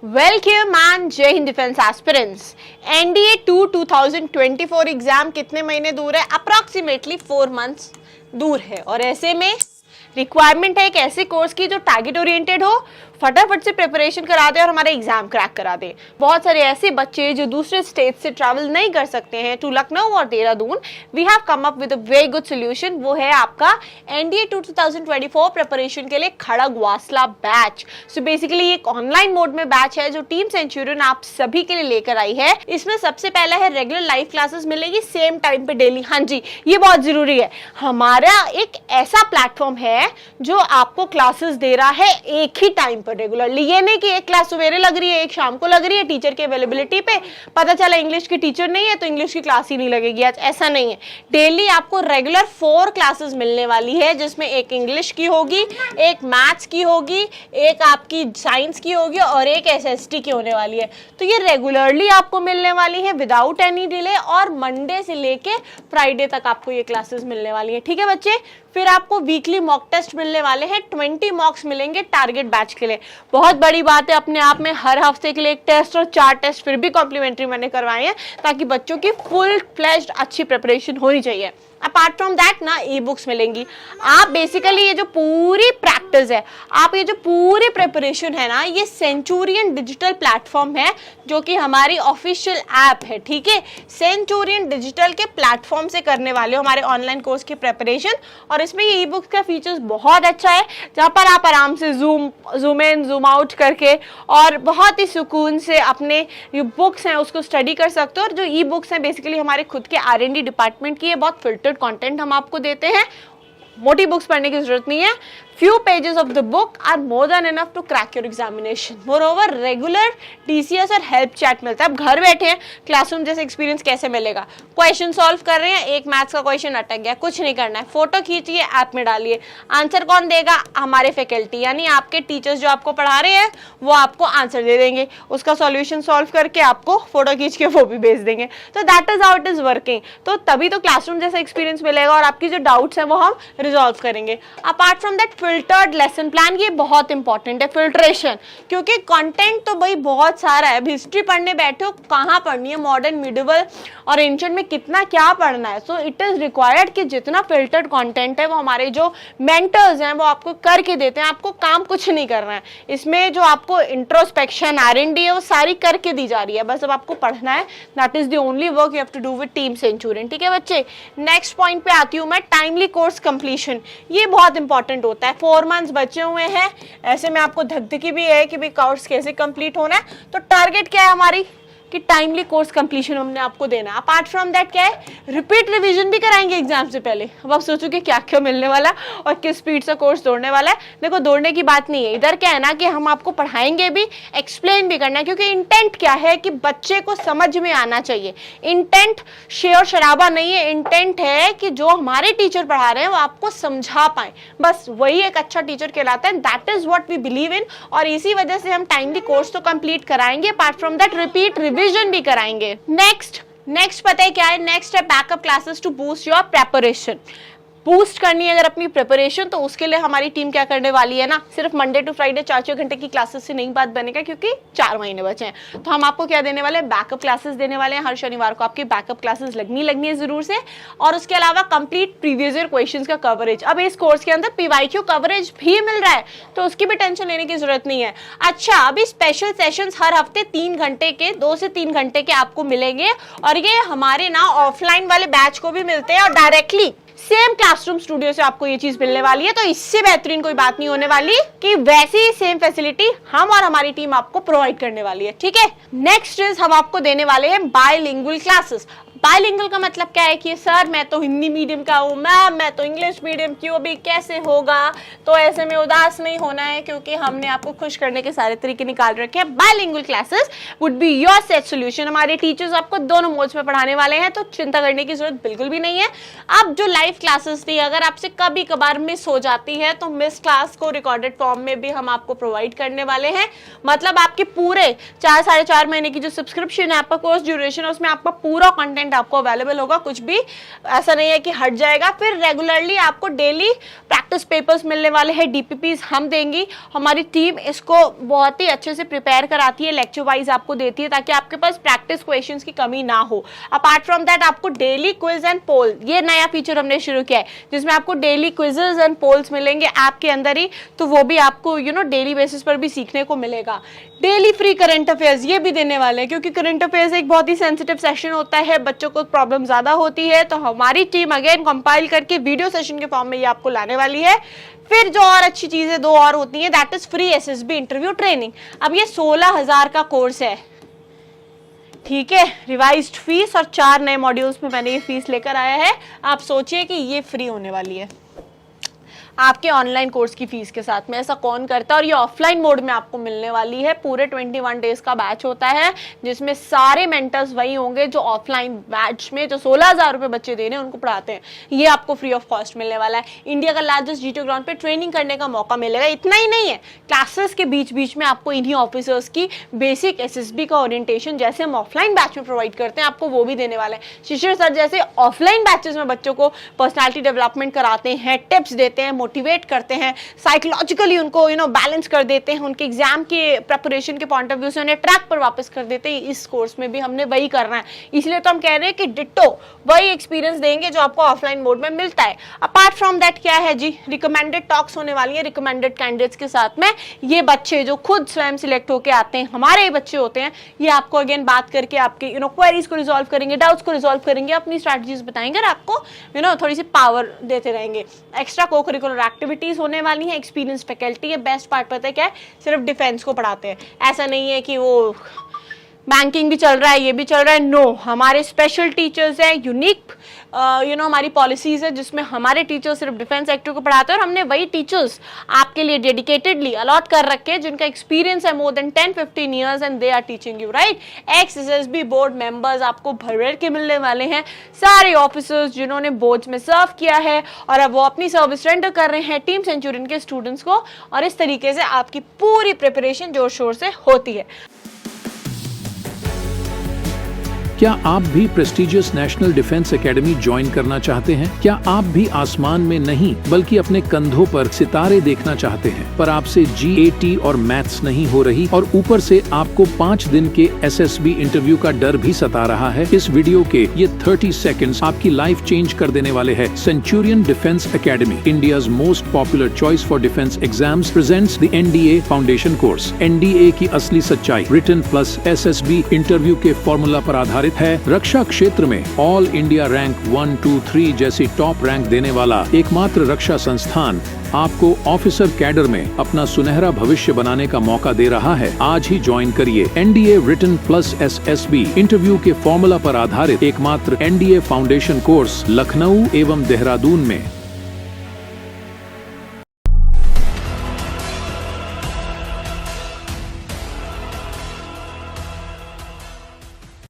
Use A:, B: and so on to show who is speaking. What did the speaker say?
A: Welcome and जय Hind defence aspirants. NDA 2 2024 exam कितने महीने दूर है? अप्रॉक्सीमेटली 4 मंथ्स दूर है और ऐसे में रिक्वायरमेंट है एक ऐसे कोर्स की जो टारगेट ओरिएंटेड हो, फटाफट से प्रिपरेशन करा दे और हमारा एग्जाम क्रैक करा दे। बहुत सारे ऐसे बच्चे जो दूसरे स्टेट से ट्रैवल नहीं कर सकते हैं टू लखनऊ और Dehradun, we have come up with a very good solution. वो है आपका एनडीए 2 2024 प्रिपरेशन के लिए Khadakwasla batch. So basically एक ऑनलाइन मोड में बैच है जो टीम सेंचुरियन आप सभी के लिए लेकर आई है। इसमें सबसे पहला है रेगुलर लाइव क्लासेस मिलेगी सेम टाइम पे डेली। हाँ जी, ये बहुत जरूरी है। हमारा एक ऐसा प्लेटफॉर्म है जो आपको क्लासेस दे रहा है एक ही टाइम पर रेगुलरली। ये नहीं कि एक क्लास सवेरे लग रही है एक शाम को लग रही है, टीचर की अवेलेबिलिटी पे पता चला इंग्लिश की टीचर नहीं है तो इंग्लिश की क्लास ही नहीं लगेगी आज, ऐसा नहीं है। डेली आपको रेगुलर 4 क्लासेस मिलने वाली है जिसमें एक इंग्लिश की होगी, एक मैथ्स की होगी, एक आपकी साइंस की होगी और एक एसएसटी की होने वाली है। तो ये रेगुलरली आपको मिलने वाली है विदाउट एनी डिले और मंडे से लेके फ्राइडे तक आपको ये क्लासेस मिलने वाली है। ठीक है बच्चे, फिर आपको वीकली मॉक टेस्ट मिलने वाले हैं, 20 मॉक्स मिलेंगे टारगेट बैच के लिए। बहुत बड़ी बात है अपने आप में, हर हफ्ते के लिए एक टेस्ट और 4 टेस्ट फिर भी कॉम्प्लीमेंट्री मैंने करवाए हैं ताकि बच्चों की फुल फ्लेज्ड अच्छी प्रिपरेशन होनी चाहिए। अपार्ट फ्रॉम दैट ना ई बुक्स मिलेंगी। आप बेसिकली ये जो पूरी प्रैक्टिस है, आप ये जो पूरी प्रिपरेशन है ना, ये सेंचुरियन डिजिटल प्लेटफॉर्म है जो कि हमारी ऑफिशियल ऐप है। ठीक है, सेंचुरियन डिजिटल के प्लेटफॉर्म से करने वाले हो हमारे ऑनलाइन कोर्स की प्रिपरेशन। और इसमें ये ई बुक्स का फीचर्स बहुत अच्छा है जहाँ पर आप आराम से जूम इन जूम आउट करके और बहुत ही सुकून से अपने जो बुक्स हैं उसको स्टडी कर सकते हो। और जो ई बुक्स हैं बेसिकली हमारे खुद के R&D डिपार्टमेंट की है, बहुत फिल्टर्ड कंटेंट हम आपको देते हैं, मोटी बुक्स पढ़ने की जरूरत नहीं है। Few pages of the book are more than enough to crack your examination. Moreover, regular DCS और हेल्प चैट मिलता है। अब घर बैठे हैं, क्लासरूम जैसे एक्सपीरियंस कैसे मिलेगा? क्वेश्चन सॉल्व कर रहे हैं, एक मैथ्स का क्वेश्चन अटक गया, कुछ नहीं करना है, फोटो खींचिए ऐप में डालिए। आंसर कौन देगा? हमारे फैकल्टी यानी आपके टीचर्स जो आपको पढ़ा रहे हैं वो आपको आंसर दे देंगे, उसका सॉल्यूशन सॉल्व करके आपको फोटो खींच के वो भी भेज देंगे। तो that is how it is working. तो तभी तो क्लासरूम जैसा एक्सपीरियंस मिलेगा और आपकी जो डाउट्स हैं वो हम रिजॉल्व करेंगे। Apart from that filtered lesson plan, ये बहुत इंपॉर्टेंट है फिल्ट्रेशन, क्योंकि कंटेंट तो भाई बहुत सारा है। हिस्ट्री पढ़ने बैठे हो, कहाँ पढ़नी है, मॉडर्न मिडिवल और एंशिएंट में कितना क्या पढ़ना है। सो इट इज रिक्वायर्ड कि जितना फिल्टर्ड कंटेंट है वो हमारे जो मेंटर्स हैं वो आपको करके देते हैं, आपको काम कुछ नहीं करना है। इसमें जो आपको इंट्रोस्पेक्शन R&D है वो सारी करके दी जा रही है, बस अब आपको पढ़ना है। That is the only work you have to do with team Centurion. ठीक है बच्चे, नेक्स्ट पॉइंट पे आती हूँ मैं, टाइमली कोर्स कंप्लीशन। ये बहुत इंपॉर्टेंट होता है। 4 मंथ्स बचे हुए हैं, ऐसे में आपको धकधकी भी है कि भाई कोर्स कैसे कंप्लीट होना है। तो टारगेट क्या है हमारी कि टाइमली कोर्स कंप्लीशन हमने आपको देना है। अपार्ट फ्रॉम दैट क्या है, रिपीट रिवीजन भी कराएंगे एग्जाम से पहले। अब आप सोचो कि क्या क्या मिलने वाला और किस स्पीड से कोर्स दौड़ने वाला है। देखो दौड़ने की बात नहीं है, इधर क्या है ना कि हम आपको पढ़ाएंगे भी, एक्सप्लेन भी करना है, क्योंकि इंटेंट क्या है कि बच्चे को समझ में आना चाहिए। इंटेंट शेर शराबा नहीं है, इंटेंट है कि जो हमारे टीचर पढ़ा रहे हैं वो आपको समझा पाए, बस वही एक अच्छा टीचर कहलाता है। That is what we believe in और इसी वजह से हम टाइमली कोर्स तो कंप्लीट कराएंगे, apart from that repeat revision भी कराएंगे। नेक्स्ट पता है क्या है? नेक्स्ट है backup classes to boost your preparation. Boost करनी है अगर अपनी प्रिपरेशन, तो उसके लिए हमारी टीम क्या करने वाली है ना, सिर्फ मंडे टू फ्राइडे 4-4 घंटे की क्लासेस से नहीं बात बनेगा, क्योंकि 4 महीने बचे हैं। तो हम आपको क्या देने वाले हैं? बैकअप क्लासेस देने वाले हैं। हर शनिवार को आपकी बैकअप क्लासेस लगनी है जरूर से। और उसके अलावा कंप्लीट प्रीवियस ईयर क्वेश्चंस का कवरेज। अब इस कोर्स के अंदर PYQ कवरेज भी मिल रहा है, तो उसकी भी टेंशन लेने की जरूरत नहीं है। अच्छा, अभी स्पेशल सेशंस हर हफ्ते 3 घंटे के, 2 से 3 घंटे के आपको मिलेंगे और ये हमारे ना ऑफलाइन वाले बैच को भी मिलते हैं और डायरेक्टली सेम क्लासरूम स्टूडियो से आपको ये चीज मिलने वाली है। तो इससे बेहतरीन कोई बात नहीं होने वाली कि वैसी ही सेम फैसिलिटी हम और हमारी टीम आपको प्रोवाइड करने वाली है। ठीक है, नेक्स्ट इज हम आपको देने वाले हैं बायलिंगुअल क्लासेस। बायलिंगुअल का मतलब क्या है कि सर मैं तो हिंदी मीडियम का हूँ, मैम मैं तो इंग्लिश मीडियम की हूँ, अभी कैसे होगा? तो ऐसे में उदास नहीं होना है, क्योंकि हमने आपको खुश करने के सारे तरीके निकाल रखे हैं। Bilingual classes would be your set solution. हमारे टीचर्स आपको दोनों मोड्स में पढ़ाने वाले हैं, तो चिंता करने की जरूरत बिल्कुल भी नहीं है। अब जो लाइव क्लासेस थी, अगर आपसे कभी कभार मिस हो जाती है तो मिस क्लास को रिकॉर्डेड फॉर्म में भी हम आपको प्रोवाइड करने वाले हैं। मतलब आपके पूरे 4-4.5 महीने की जो सब्सक्रिप्शन है, आपका कोर्स ड्यूरेशन है, उसमें आपका पूरा कंटेंट कंटेंट आपको अवेलेबल होगा, कुछ भी ऐसा नहीं है कि हट जाएगा। फिर रेगुलरली आपको डेली प्रैक्टिस पेपर्स मिलने वाले हैं, डीपीपीज हम देंगी, हमारी टीम इसको बहुत ही अच्छे से प्रिपेयर कराती है, लेक्चर वाइज आपको देती है ताकि आपके पास प्रैक्टिस क्वेश्चंस की कमी ना हो। अपार्ट फ्रॉम दैट आपको डेली क्विज एंड पोल, ये नया फीचर हमने शुरू किया है जिसमें आपको डेली क्विजेज एंड पोल्स मिलेंगे ऐप के अंदर ही, तो वो भी आपको डेली बेसिस पर भी सीखने को मिलेगा। डेली फ्री करंट अफेयर्स ये भी देने वाले हैं, क्योंकि करंट अफेयर्स एक बहुत ही सेंसिटिव सेशन होता है, बच्चों को प्रॉब्लम ज्यादा होती है, तो हमारी टीम अगेन कंपाइल करके वीडियो सेशन के फॉर्म में ये आपको लाने वाली है। फिर जो और अच्छी चीजें दो और होती हैं, that is free SSB interview training. अब ये 16,000 का कोर्स है, ठीक है, रिवाइज्ड फीस और 4 नए मॉड्यूल्स में मैंने ये फीस लेकर आया है। आप सोचिए कि ये फ्री होने वाली है आपके ऑनलाइन कोर्स की फीस के साथ में, ऐसा कौन करता है। और ये ऑफलाइन मोड में आपको मिलने वाली है, पूरे 21 डेज का बैच होता है जिसमें सारे मेंटर्स वही होंगे जो ऑफलाइन बैच में जो 16,000 रुपए बच्चे दे रहे हैं उनको पढ़ाते हैं, ये आपको फ्री ऑफ कॉस्ट मिलने वाला है। इंडिया का लार्जेस्ट G2 ग्राउंड पे ट्रेनिंग करने का मौका मिलेगा। इतना ही नहीं है, क्लासेस के बीच बीच में आपको इन्हीं ऑफिसर्स की बेसिक एसएसबी का ओरिएंटेशन जैसे हम ऑफलाइन बैच में प्रोवाइड करते हैं आपको वो भी देने वाला है। शिशिर सर जैसे ऑफलाइन बैचेस में बच्चों को पर्सनैलिटी डेवलपमेंट कराते हैं, टिप्स देते हैं, मोटिवेट करते हैं, साइकोलॉजिकली उनको बैलेंस कर देते हैं, उनके एग्जाम के प्रिपरेशन के पॉइंट ऑफ व्यू से उन्हें ट्रैक पर वापस कर देते हैं। इस कोर्स में भी हमने वही करना है, इसलिए तो हम कह रहे हैं कि डिट्टो वही एक्सपीरियंस देंगे जो आपको ऑफलाइन मोड में मिलता है। अपार्ट फ्रॉम दैट क्या है जी, रिकमेंडेड टॉक्स होने वाली है रिकमेंडेड कैंडिडेट्स के साथ में। ये बच्चे जो खुद स्वयं सिलेक्ट होकर आते हैं, हमारे बच्चे होते हैं, ये आपको अगेन बात करके आपके क्वेरीज को रिजॉल्व करेंगे, डाउट्स को रिजॉल्व करेंगे, अपनी स्ट्रैटेजीज बताएंगे और आपको थोड़ी सी पावर देते रहेंगे। एक्स्ट्रा को करिकुलर एक्टिविटीज होने वाली है, एक्सपीरियंस फैकल्टी है। बेस्ट पार्ट पता है क्या है, सिर्फ डिफेंस को पढ़ाते हैं, ऐसा नहीं है कि वो बैंकिंग भी चल रहा है ये भी चल रहा है, नो, हमारे स्पेशल टीचर्स हैं, यूनिक हमारी पॉलिसीज है जिसमें हमारे टीचर्स सिर्फ डिफेंस सेक्टर को पढ़ाते हैं और हमने वही टीचर्स आपके लिए डेडिकेटेडली अलॉट कर रखे हैं जिनका एक्सपीरियंस है more than 10-15 years and they are teaching you right. Ex SSB board members आपको भर भर के मिलने वाले हैं, सारे ऑफिसर्स जिन्होंने बोर्ड्स में सर्व किया है और अब वो अपनी सर्विस रेंडर कर रहे हैं टीम सेंचुरियन के स्टूडेंट्स को, और इस तरीके से आपकी पूरी प्रिपरेशन जोर शोर से होती है।
B: क्या आप भी prestigious national defence academy join करना चाहते हैं? क्या आप भी आसमान में नहीं बल्कि अपने कंधों पर सितारे देखना चाहते हैं, पर आपसे GAT और मैथ्स नहीं हो रही और ऊपर से आपको 5 दिन के SSB इंटरव्यू का डर भी सता रहा है? इस वीडियो के ये 30 सेकंड्स आपकी लाइफ चेंज कर देने वाले हैं। Centurion defence academy, India's most popular choice for defence exams, presents the NDA foundation course. NDA की असली सच्चाई, रिटन प्लस SSB इंटरव्यू के फॉर्मूला पर आधारित है। रक्षा क्षेत्र में ऑल इंडिया रैंक 1, 2, 3 जैसी टॉप रैंक देने वाला एकमात्र रक्षा संस्थान आपको ऑफिसर कैडर में अपना सुनहरा भविष्य बनाने का मौका दे रहा है। आज ही ज्वाइन करिए NDA written plus SSB interview के फॉर्मूला पर आधारित एकमात्र NDA फाउंडेशन कोर्स लखनऊ एवं देहरादून में।